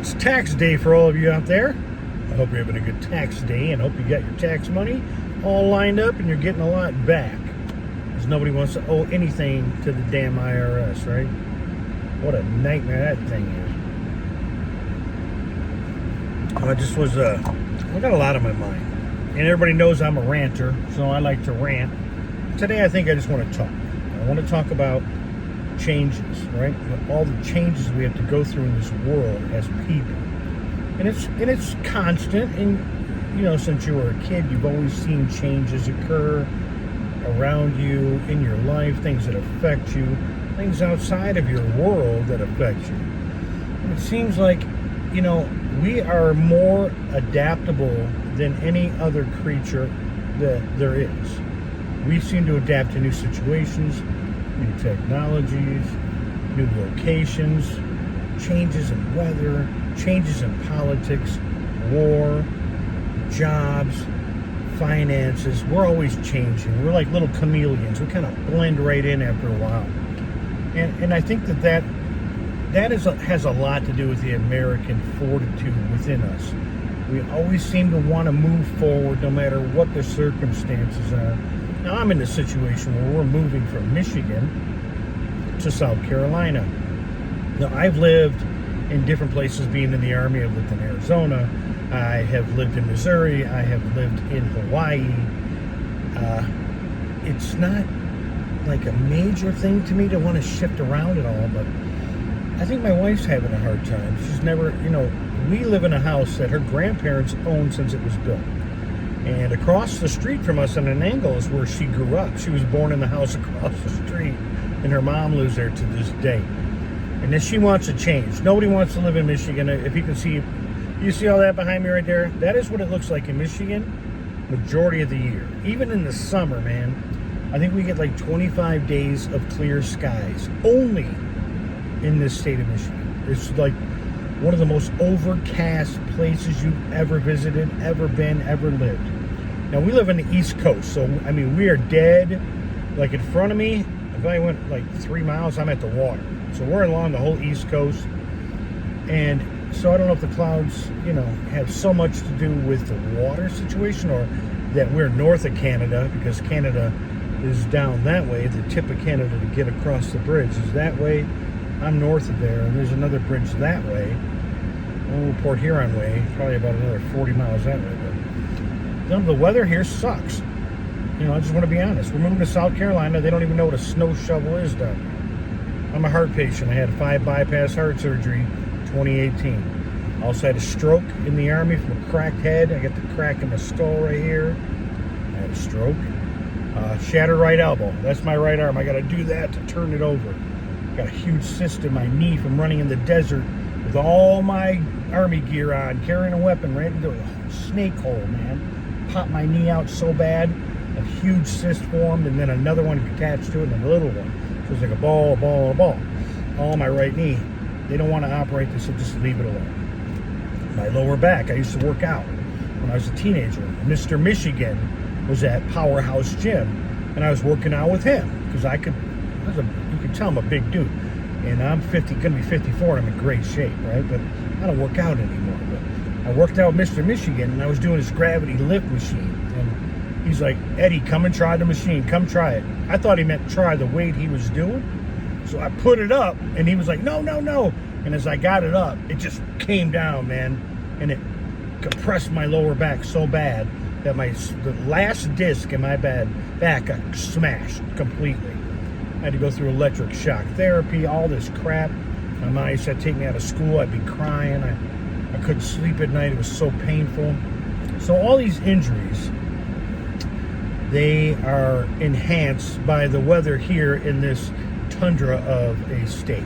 It's tax day for all of you out there. I hope you're having a good tax day and hope you got your tax money all lined up and you're getting a lot back. Because nobody wants to owe anything to the damn IRS, right? What a nightmare that thing is. I got a lot on my mind. And everybody knows I'm a ranter, so I like to rant. Today I think I just want to talk. I want to talk about changes, right? All the changes we have to go through in this world as people. And it's constant, and you know, since you were a kid, you've always seen changes occur around you in your life, things that affect you, things outside of your world that affect you. And it seems like, you know, we are more adaptable than any other creature that there is. We seem to adapt to new situations, new technologies, new locations, changes in weather, changes in politics, war, jobs, finances. We're always changing. We're like little chameleons. We kind of blend right in after a while. And I think that has a lot to do with the American fortitude within us. We always seem to want to move forward no matter what the circumstances are. Now, I'm in a situation where we're moving from Michigan to South Carolina. Now, I've lived in different places being in the Army. I've lived in Arizona. I have lived in Missouri. I have lived in Hawaii. It's not like a major thing to me to want to shift around at all, but I think my wife's having a hard time. She's never, you know, we live in a house that her grandparents owned since it was built. And across the street from us on an angle is where she grew up. She was born in the house across the street, and her mom lives there to this day. And then she wants to change. Nobody wants to live in Michigan. If you can see, you see all that behind me right there? That is what it looks like in Michigan majority of the year. Even in the summer, man, I think we get like 25 days of clear skies only in this state of Michigan. It's like one of the most overcast places you've ever visited, ever been, ever lived. Now, we live on the East Coast, so, I mean, we are dead. Like, in front of me, if I went like 3 miles, I'm at the water. So we're along the whole East Coast. And so I don't know if the clouds, you know, have so much to do with the water situation or that we're north of Canada, because Canada is down that way. The tip of Canada to get across the bridge is that way. I'm north of there, and there's another bridge that way. Oh, Port Huron way, probably about another 40 miles that way. But you know, the weather here sucks. You know, I just want to be honest. We're moving to South Carolina. They don't even know what a snow shovel is down there. I'm a heart patient. I had 5 bypass heart surgery 2018. I also had a stroke in the Army from a cracked head. I got the crack in my skull right here. I had a stroke. Shattered right elbow. That's my right arm. I got to do that to turn it over. Got a huge cyst in my knee from running in the desert with all my Army gear on, carrying a weapon right into a snake hole, man. Popped my knee out so bad, a huge cyst formed, and then another one attached to it, and a little one. So it's like a ball. All my right knee. They don't want to operate this, so just leave it alone. My lower back, I used to work out when I was a teenager. Mr. Michigan was at Powerhouse Gym, and I was working out with him because you can tell I'm a big dude. And I'm gonna be 54, and I'm in great shape, right? But I don't work out anymore. But I worked out with Mr. Michigan, and I was doing his gravity lift machine. And he's like, Eddie, come and try the machine. Come try it. I thought he meant try the weight he was doing. So I put it up, and he was like, no. And as I got it up, it just came down, man. And it compressed my lower back so bad that the last disc in my back got smashed completely. I had to go through electric shock therapy, all this crap. My mom used to take me out of school. I'd be crying. I couldn't sleep at night. It was so painful. So all these injuries, they are enhanced by the weather here in this tundra of a state.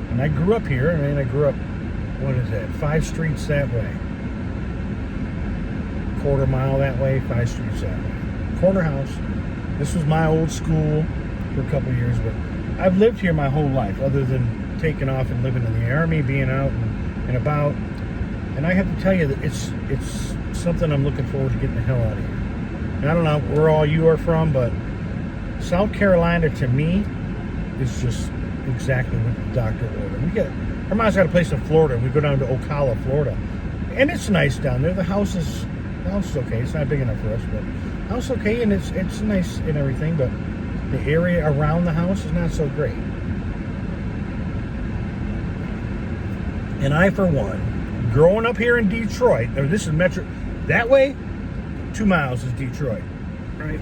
And I grew up here. I grew up, 5 streets that way. Quarter mile that way, 5 streets that way. Corner house. This was my old school for a couple of years, but I've lived here my whole life, other than taking off and living in the Army, being out and about. And I have to tell you that it's something I'm looking forward to getting the hell out of here. And I don't know where all you are from, but South Carolina to me is just exactly what the doctor ordered. Her mom's got a place in Florida. We go down to Ocala, Florida. And it's nice down there. The house is okay. It's not big enough for us, but the house is okay, and it's nice and everything, but the area around the house is not so great. And I, for one, growing up here in Detroit, or this is Metro, that way, 2 miles is Detroit, right?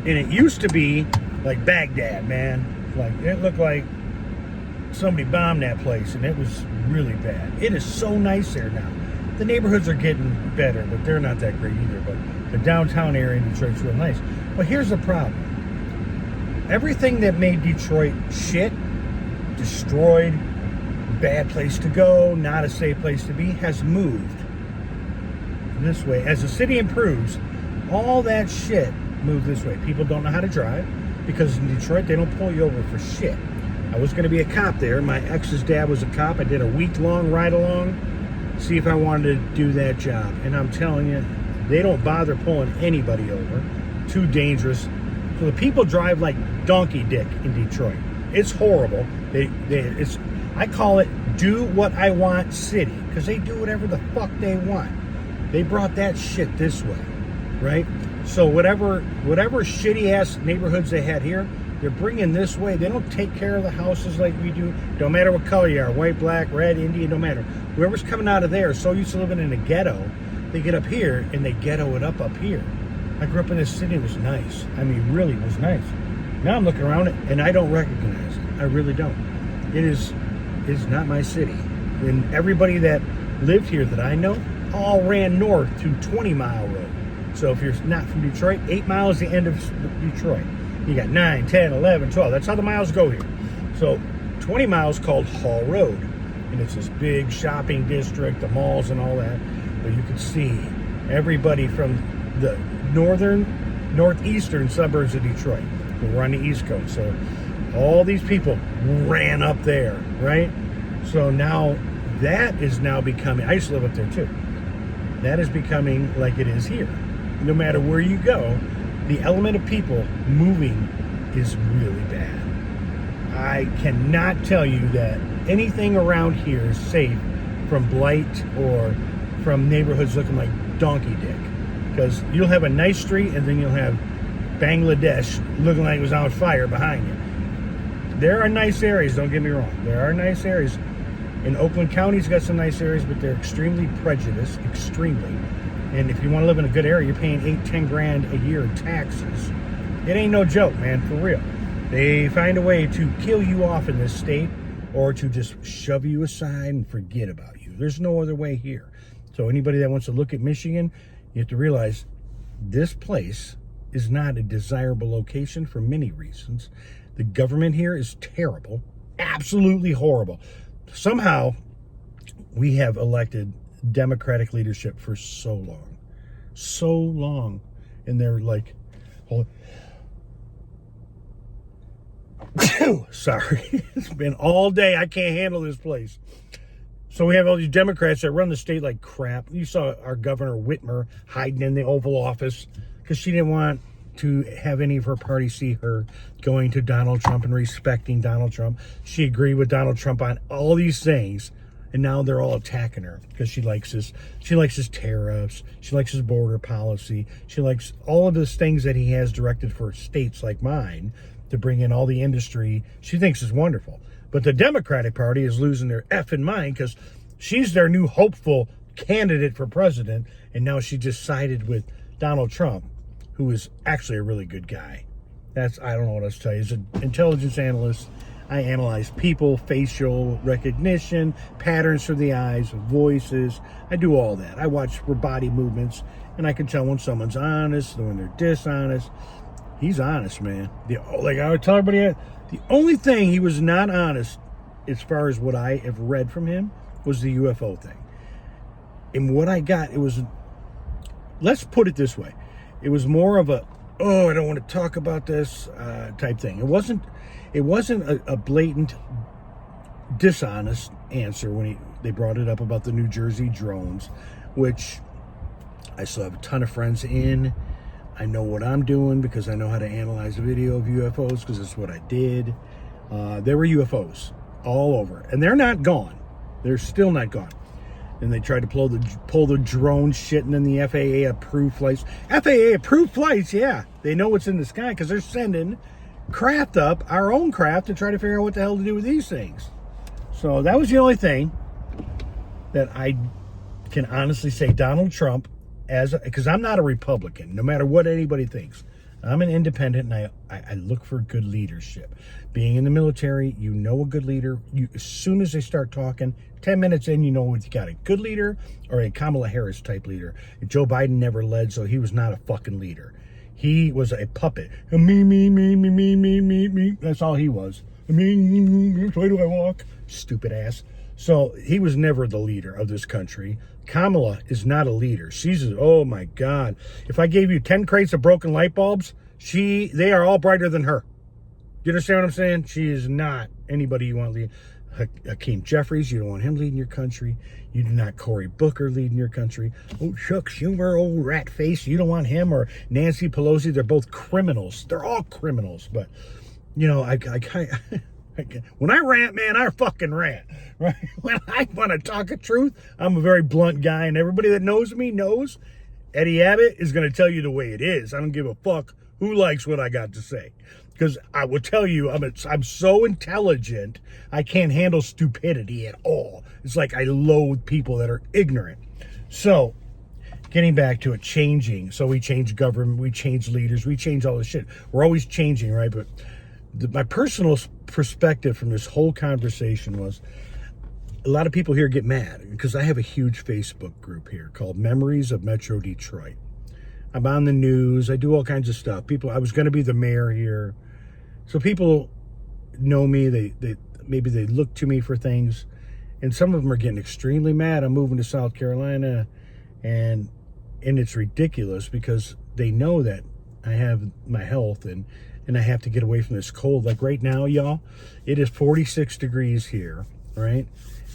And it used to be like Baghdad, man. Like, it looked like somebody bombed that place, and it was really bad. It is so nice there now. The neighborhoods are getting better, but they're not that great either. But the downtown area in Detroit's real nice. But here's the problem. Everything that made Detroit shit, destroyed, bad place to go, not a safe place to be, has moved this way. As the city improves, all that shit moved this way. People don't know how to drive because in Detroit, they don't pull you over for shit. I was going to be a cop there. My ex's dad was a cop. I did a week-long ride-along, see if I wanted to do that job. And I'm telling you, they don't bother pulling anybody over. Too dangerous. So the people drive like donkey dick in Detroit. It's horrible. I call it do what I want city, because they do whatever the fuck they want. They brought that shit this way, right? So whatever shitty-ass neighborhoods they had here, they're bringing this way. They don't take care of the houses like we do. Don't matter what color you are, white, black, red, Indian, don't matter. Whoever's coming out of there, so used to living in a ghetto, they get up here and they ghetto it up here. I grew up in this city. It was nice. I mean, really was nice. Now I'm looking around it and I don't recognize it. I really don't. It's not my city. And everybody that lived here that I know all ran north to 20 Mile Road. So if you're not from Detroit, 8 miles is the end of Detroit. You got 9, 10, 11, 12. That's how the miles go here. So 20 miles called Hall Road. And it's this big shopping district, the malls and all that. But you can see everybody from the northeastern suburbs of Detroit. We're on the East Coast. So all these people ran up there, right? So now that is now becoming, I used to live up there too. That is becoming like it is here. No matter where you go, the element of people moving is really bad. I cannot tell you that anything around here is safe from blight or from neighborhoods looking like donkey dick. Because you'll have a nice street and then you'll have Bangladesh looking like it was on fire behind you. There are nice areas, don't get me wrong. There are nice areas. In Oakland County's got some nice areas, but they're extremely prejudiced, extremely. And if you want to live in a good area, you're paying $8-10 grand a year in taxes. It ain't no joke, man, for real. They find a way to kill you off in this state or to just shove you aside and forget about you. There's no other way here. So anybody that wants to look at Michigan, you have to realize this place is not a desirable location for many reasons. The government here is terrible, absolutely horrible. Somehow, we have elected Democratic leadership for so long, and they're like, sorry, it's been all day. I can't handle this place. So we have all these Democrats that run the state like crap. You saw our Governor Whitmer hiding in the Oval Office because she didn't want to have any of her party see her going to Donald Trump and respecting Donald Trump. She agreed with Donald Trump on all these things. And now they're all attacking her because she likes his tariffs. She likes his border policy. She likes all of those things that he has directed for states like mine to bring in all the industry. She thinks is wonderful. But the Democratic Party is losing their effing mind because she's their new hopeful candidate for president. And now she just sided with Donald Trump, who is actually a really good guy. I don't know what else to tell you. He's an intelligence analyst. I analyze people, facial recognition, patterns from the eyes, voices. I do all that. I watch for body movements, and I can tell when someone's honest, when they're dishonest. He's honest, man. Like I would tell everybody, the only thing he was not honest, as far as what I have read from him, was the UFO thing. And what I got, let's put it this way. It was more of a, I don't want to talk about this type thing. It wasn't a blatant dishonest answer when they brought it up about the New Jersey drones, which I still have a ton of friends in. I know what I'm doing because I know how to analyze a video of UFOs because that's what I did. There were UFOs. all over. And they're not gone. They're still not gone. And they tried to pull the drone shit, and then the FAA approved flights. FAA approved flights, yeah. They know what's in the sky because they're sending craft up, our own craft, to try to figure out what the hell to do with these things. So that was the only thing that I can honestly say Donald Trump, because I'm not a Republican, no matter what anybody thinks. I'm an independent, and I look for good leadership. Being in the military, you know a good leader. As soon as they start talking, 10 minutes in, you know if you got a good leader or a Kamala Harris type leader. Joe Biden never led, so he was not a fucking leader. He was a puppet. Me. That's all he was. Me, why do I walk? Stupid ass. So he was never the leader of this country. Kamala is not a leader. She's, oh my God. If I gave you 10 crates of broken light bulbs, they are all brighter than her. You understand what I'm saying? She is not anybody you want to lead. Hakeem Jeffries, you don't want him leading your country. You do not Cory Booker leading your country. Oh, Chuck Schumer, old rat face, you don't want him. Or Nancy Pelosi, they're both criminals. They're all criminals. But, you know, when I rant, man, I fucking rant, right? When I want to talk the truth, I'm a very blunt guy, and everybody that knows me knows Eddie Abbott is going to tell you the way it is. I don't give a fuck who likes what I got to say, because I will tell you, I'm so intelligent, I can't handle stupidity at all. It's like I loathe people that are ignorant. So, getting back to it, changing. So we change government, we change leaders, we change all this shit. We're always changing, right? But my personal perspective from this whole conversation was, a lot of people here get mad because I have a huge Facebook group here called Memories of Metro Detroit. I'm on the news. I do all kinds of stuff. I was going to be the mayor here. So people know me. They maybe they look to me for things. And some of them are getting extremely mad. I'm moving to South Carolina. And it's ridiculous because they know that I have my health and I have to get away from this cold. Like right now, y'all, it is 46 degrees here, right?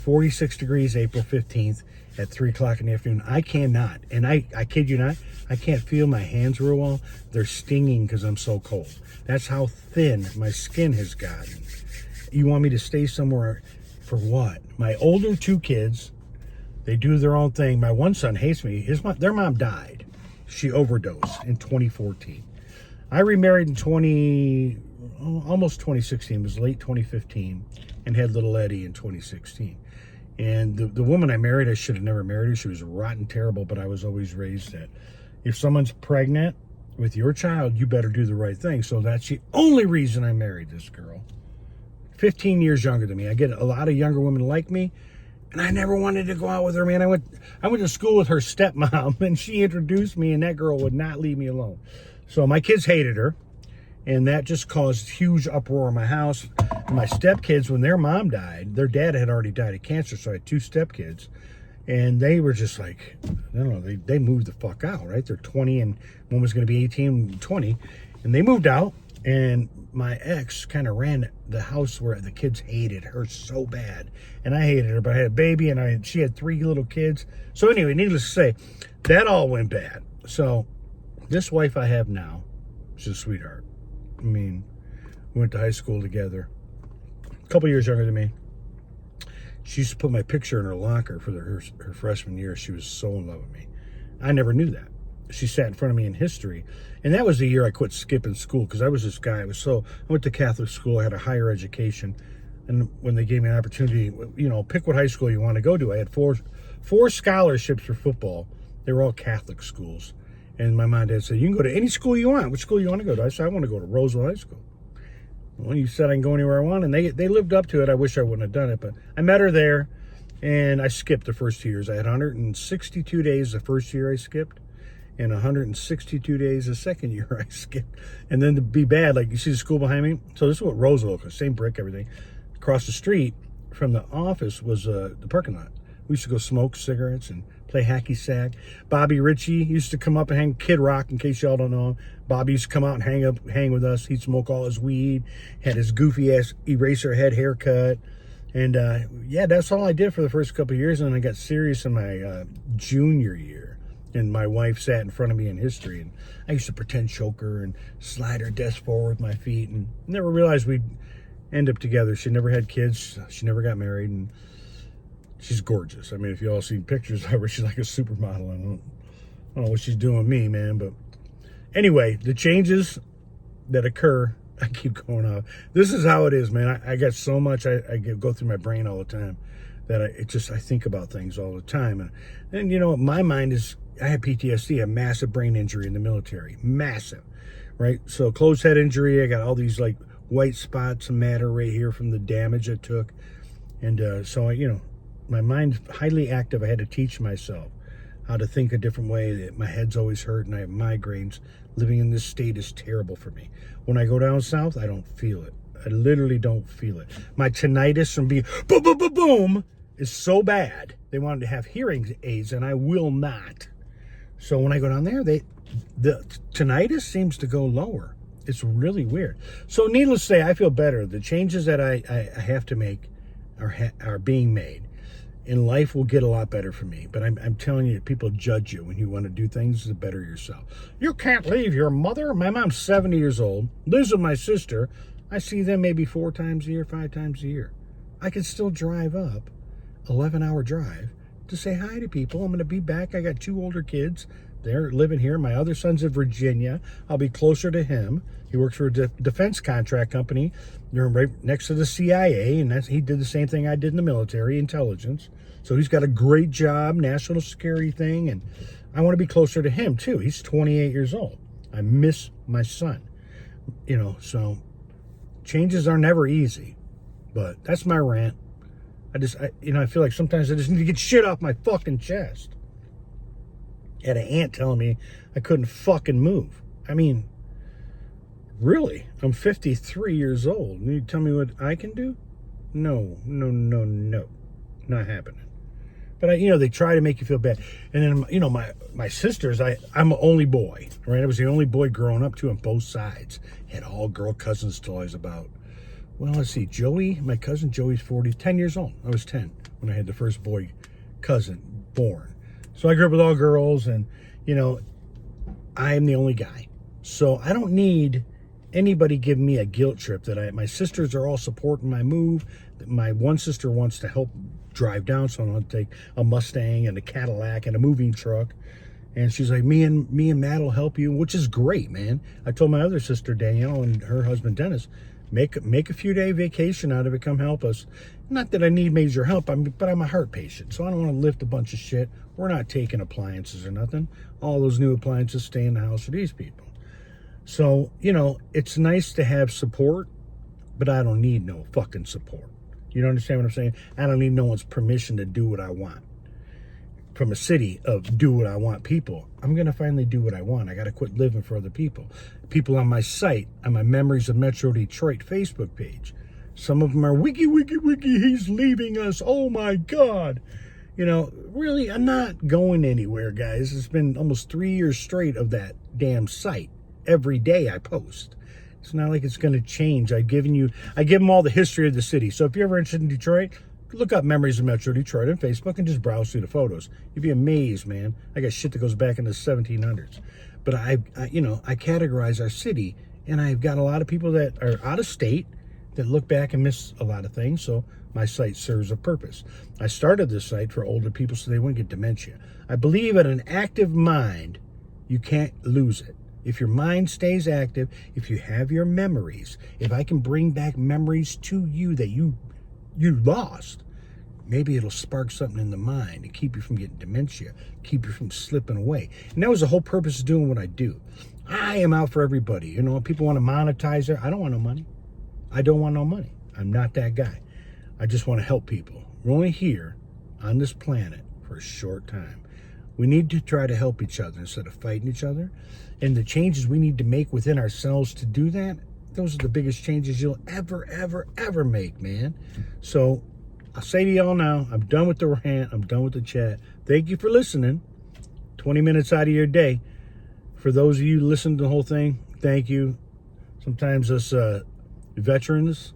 46 degrees April 15th at 3 o'clock in the afternoon. I cannot, and I kid you not, I can't feel my hands real well. They're stinging because I'm so cold. That's how thin my skin has gotten. You want me to stay somewhere for what? My older two kids, they do their own thing. My one son hates me. Their mom died. She overdosed in 2014. I remarried in almost 2016. It was late 2015, and had little Eddie in 2016. And the woman I married, I should have never married her. She was rotten terrible, but I was always raised that if someone's pregnant with your child, you better do the right thing. So that's the only reason I married this girl. 15 years younger than me. I get a lot of younger women like me, and I never wanted to go out with her, man. I went to school with her stepmom, and she introduced me, and that girl would not leave me alone. So my kids hated her, and that just caused huge uproar in my house. And my stepkids, when their mom died, their dad had already died of cancer, so I had two stepkids. And they were just like, I don't know, they moved the fuck out, right? They're 20, and one was going to be 18 and 20. And they moved out, and my ex kind of ran the house where the kids hated her so bad. And I hated her, but I had a baby, and she had 3 little kids. So anyway, needless to say, that all went bad. So this wife I have now, she's a sweetheart. I mean, we went to high school together. A couple years younger than me. She used to put my picture in her locker for her freshman year. She was so in love with me. I never knew that. She sat in front of me in history. And that was the year I quit skipping school, because I was this guy. I went to Catholic school. I had a higher education. And when they gave me an opportunity, you know, pick what high school you want to go to. I had four scholarships for football. They were all Catholic schools. And my mom and dad said, you can go to any school you want. Which school you want to go to? I said, I want to go to Roseville High School. Well, you said I can go anywhere I want, and they lived up to it. I wish I wouldn't have done it, but I met her there, and I skipped the first 2 years. I had 162 days the first year I skipped, and 162 days the second year I skipped. And then to be bad, like you see the school behind me? So this is what Roseville, same brick, everything. Across the street from the office was the parking lot. We used to go smoke cigarettes and play hacky sack. Bobby Ritchie used to come up and hang, Kid Rock, in case y'all don't know him. Bobby used to come out and hang with us. He'd smoke all his weed, had his goofy ass eraser head haircut. And yeah, that's all I did for the first couple of years. And then I got serious in my junior year. And my wife sat in front of me in history. And I used to pretend choke her and slide her desk forward with my feet. And never realized we'd end up together. She never had kids. She never got married, and she's gorgeous. I mean, if you all seen pictures of her, she's like a supermodel. I don't know what she's doing with me, man. But anyway, the changes that occur, I keep going off. This is how it is, man. I got so much I go through my brain all the time that I think about things all the time. And you know, my mind is, I had PTSD, a massive brain injury in the military. Massive, right? So closed head injury. I got all these like white spots and matter right here from the damage I took. And so, you know, my mind's highly active. I had to teach myself how to think a different way. My head's always hurt and I have migraines. Living in this state is terrible for me. When I go down south, I don't feel it. I literally don't feel it. My tinnitus from being boom, boom, boom, boom is so bad. They wanted to have hearing aids and I will not. So when I go down there, the tinnitus seems to go lower. It's really weird. So needless to say, I feel better. The changes that I have to make are being made. And life will get a lot better for me. But I'm telling you, people judge you when you want to do things to better yourself. You can't leave your mother. My mom's 70 years old, lives with my sister. I see them maybe 4 times a year, 5 times a year. I can still drive up, 11-hour drive, to say hi to people. I'm going to be back. I got 2 older kids. They're living here. My other son's in Virginia. I'll be closer to him. He works for a defense contract company. They're right next to the CIA, and he did the same thing I did in the military, intelligence. So he's got a great job, national security thing, and I want to be closer to him, too. He's 28 years old. I miss my son. You know, so changes are never easy, but that's my rant. I feel like sometimes I just need to get shit off my fucking chest. I had an aunt telling me I couldn't fucking move. I mean, really? I'm 53 years old. And you tell me what I can do? No. Not happening. But, they try to make you feel bad. And then, my sisters, I'm an only boy, right? I was the only boy growing up, too, on both sides. Had all girl cousins till I was about, well, let's see, Joey, my cousin Joey's 10 years old. I was 10 when I had the first boy cousin born. So I grew up with all girls, and, I am the only guy. So I don't need anybody giving me a guilt trip that my sisters are all supporting my move. My one sister wants to help drive down, so I'm going to take a Mustang and a Cadillac and a moving truck. And she's like, me and Matt will help you, which is great, man. I told my other sister, Danielle, and her husband, Dennis, make a few day vacation out of it. Come help us. Not that I need major help, but I'm a heart patient, so I don't want to lift a bunch of shit. We're not taking appliances or nothing. All those new appliances stay in the house for these people. So, it's nice to have support, but I don't need no fucking support. You understand what I'm saying? I don't need no one's permission to do what I want. From a city of do what I want people, I'm going to finally do what I want. I got to quit living for other people. People on my site, on my Memories of Metro Detroit Facebook page. Some of them are, wiki, he's leaving us. Oh my God. Really, I'm not going anywhere, guys. It's been almost 3 years straight of that damn site. Every day I post. It's not like it's going to change. I give them all the history of the city. So if you're ever interested in Detroit, look up Memories of Metro Detroit on Facebook and just browse through the photos. You'd be amazed, man. I got shit that goes back into the 1700s. But I categorize our city, and I've got a lot of people that are out of state that look back and miss a lot of things. So my site serves a purpose. I started this site for older people so they wouldn't get dementia. I believe in an active mind, you can't lose it. If your mind stays active, if you have your memories, if I can bring back memories to you that you lost, maybe it'll spark something in the mind and keep you from getting dementia, keep you from slipping away. And that was the whole purpose of doing what I do. I am out for everybody. People want to monetize it. I don't want no money. I don't want no money. I'm not that guy. I just want to help people. We're only here on this planet for a short time. We need to try to help each other instead of fighting each other. And the changes we need to make within ourselves to do that, those are the biggest changes you'll ever make, man. So I'll say to y'all now, I'm done with the rant. I'm done with the chat. Thank you for listening. 20 minutes out of your day. For those of you who listened to the whole thing, thank you. Sometimes us veterans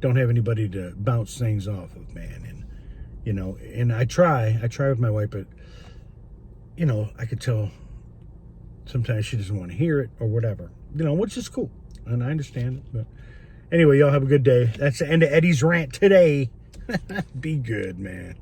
don't have anybody to bounce things off of, man. And I try with my wife, but I could tell sometimes she doesn't want to hear it or whatever, which is cool. And I understand it. But Anyway, y'all have a good day. That's the end of Eddie's rant today. Be good, man.